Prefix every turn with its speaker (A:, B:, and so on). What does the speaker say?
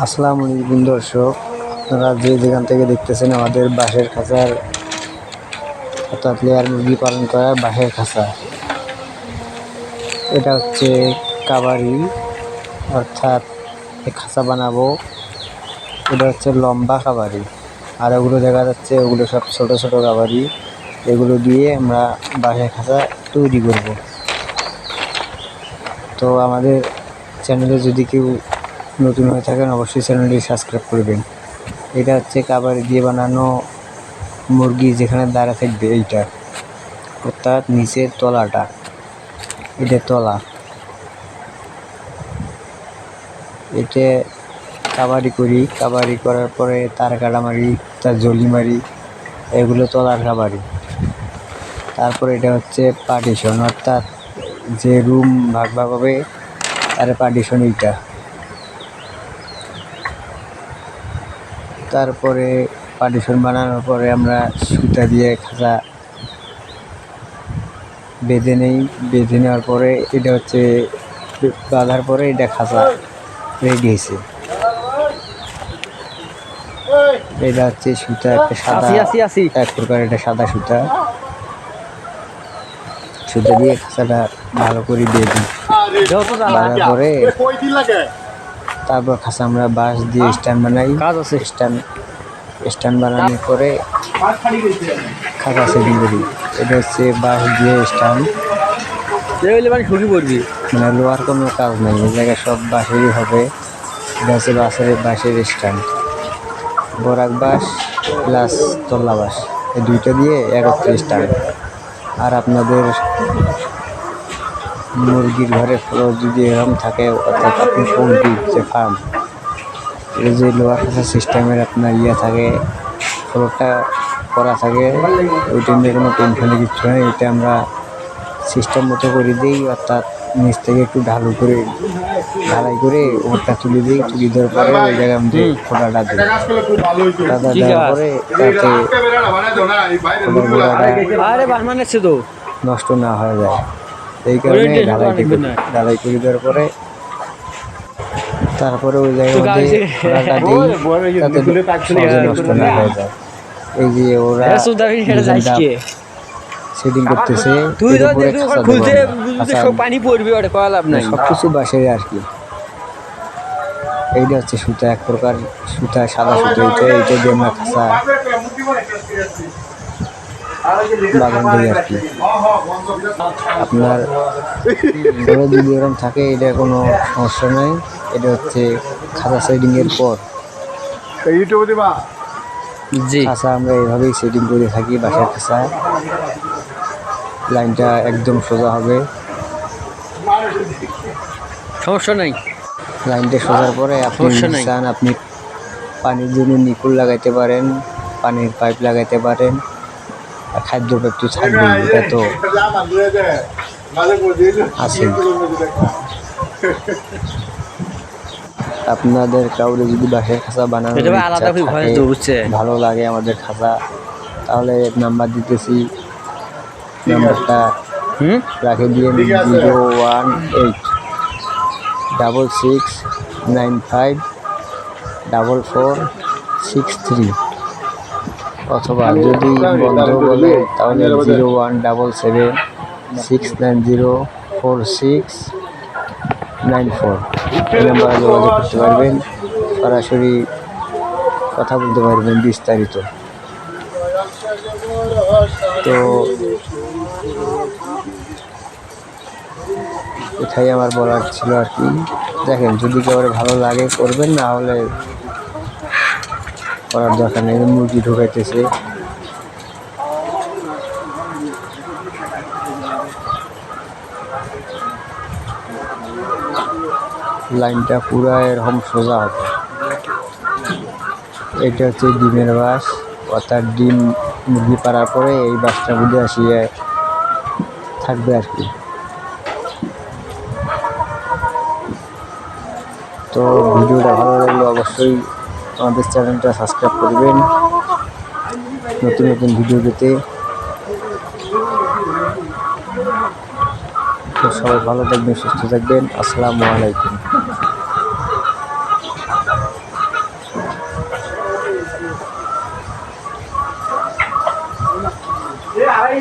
A: আসসালামু আলাইকুম দর্শক, আপনারা যে যেখান থেকে দেখতেছেন আমাদের বাঁশের খাঁচার অর্থাৎ লেয়ার মুরগি পালন করার বাঁশের খাঁচা। এটা হচ্ছে কাবারি, অর্থাৎ খাঁচা বানাবো। এটা হচ্ছে লম্বা কাবারি, আর ওগুলো দেখা যাচ্ছে ওগুলো সব ছোট ছোট কাবারি। এগুলো দিয়ে আমরা বাঁশের খাঁচা তৈরি করব। তো আমাদের চ্যানেলে যদি কেউ নতুন হয়ে থাকেন অবশ্যই চ্যানেলটি সাবস্ক্রাইব করবেন। এটা হচ্ছে কাবারি দিয়ে বানানো মুরগি, যেখানে দাঁড়া থাকবে এইটা, অর্থাৎ নিচের তলাটা, এটা তলা। এটা কাবারি করি, কাবারি করার পরে তার কাটা মারি, তার জলি মারি, এগুলো তলার কাবারি। তারপরে এটা হচ্ছে পার্টিশন, অর্থাৎ যে রুম ভাগ ভাগ হবে তার পার্টিশন এইটা। তারপরে পার্টিশন বানানোর পরে আমরা সুতা দিয়ে খাঁচা বেঁধে নেই। বেঁধে নেওয়ার পরে এটা হচ্ছে বাঁধার পরে এটা খাঁচা রেডি হয়েছে। এটা হচ্ছে সুতা, একটা সাদা এক প্রকার, এটা সাদা সুতা। সুতা দিয়ে খাঁচাটা ভালো করে বেঁধি। বাঁধার পরে তারপর খাঁচা আমরা বাঁশ দিয়ে স্ট্যান্ড বানাই। স্ট্যান্ড বানানোর পরে খাঁচা সেটিং করি। এটা হচ্ছে বাঁশ দিয়ে স্ট্যান্ড, মানে লোহার কোনো কাজ নেই, এই জায়গায় সব বাঁশেরই হবে। এটা হচ্ছে বাঁশের স্ট্যান্ড, বরাক বাঁশ প্লাস তল্লা বাঁশ, এই দুইটা দিয়ে একত্রে স্ট্যান্ড। আর আপনাদের মুরগির ঘরে ফ্লোর যদি এরকম থাকে, অর্থাৎ আপনি পোলট্রির যে ফার্ম, এটা যে লোহার খাঁচা সিস্টেমের আপনার থাকে, ফ্লোরটা করা থাকে, ওইটা নিয়ে কোনো টেনশনে কিচ্ছু নেই। এটা আমরা সিস্টেম মতো করে দিই, অর্থাৎ নিচ থেকে একটু ঢালাই করে ওপরটা তুলে দিই। তুলে দেওয়ার পরে ওই জায়গায় আমাদের খোঁড়াটা দিই। খোঁড়াটা দেওয়ার পরে তাতে নষ্ট না হয়ে যায়, এই কারণে ঢালাই করে দেওয়ার পরে তারপরে ওই জায়গার মধ্যে খোঁড়াটা দিই, যাতে সহজে নষ্ট না হয়ে যায়। এই যে ওরা সেটিং করতেছে, সবকিছু বাঁশের আর কি। এইটা হচ্ছে সুতা, এক প্রকার সুতা, সাদা সুতা। এইটা দিয়ে আমরা খাঁচা বাগান দিই আর কি। আপনার ঘরে যদি এরকম থাকে এটা কোনো সমস্যা নেই। এটা হচ্ছে খাঁচা সেটিংয়ের পর খাঁচা আমরা এইভাবেই সেটিং করে থাকি। বাঁশের খাঁচা লাইনটা একদম সোজা হবে,
B: সমস্যা নাই।
A: লাইনটা সোজার পরে আপনি চান আপনি পানির জন্য নিকুল লাগাইতে পারেন, পানির পাইপ লাগাইতে পারেন, আর খাদ্য পাইপ তো থাকবে, এটা তো আছে। আপনাদের কাউরে যদি বাঁশের খাঁচা বানানোর ভালো লাগে আমাদের খাঁচা, তাহলে নাম্বার দিতেছি, নাম্বারটা রাখে দিয়ে 01886954463, অথবা যদি বন্ধ বলে তাহলে 01776904694, এই নাম্বারে যোগাযোগ করতে পারবেন, সরাসরি কথা বলতে পারবেন বিস্তারিত। তো এটাই আমার বলার ছিল আর কি। দেখেন, যদি কেউ ভালো লাগে করবেন, না হলে করার দরকার নেই। মুরগি ঢুকাইতেছে, লাইনটা পুরো এরকম সোজা হবে। এটা হচ্ছে ডিমের বাঁশ, অর্থাৎ ডিম মুরগি পাড়ার পরে এই বাঁশটা বুঝে আসিয়ে থাকবে আর কি। তো ভিডিওটা ভালো লাগলে অবশ্যই আমাদের চ্যানেলটা সাবস্ক্রাইব করবেন নতুন নতুন ভিডিও পেতে। তো সবাই ভালো থাকবেন, সুস্থ থাকবেন। আসসালামু আলাইকুম।
B: এই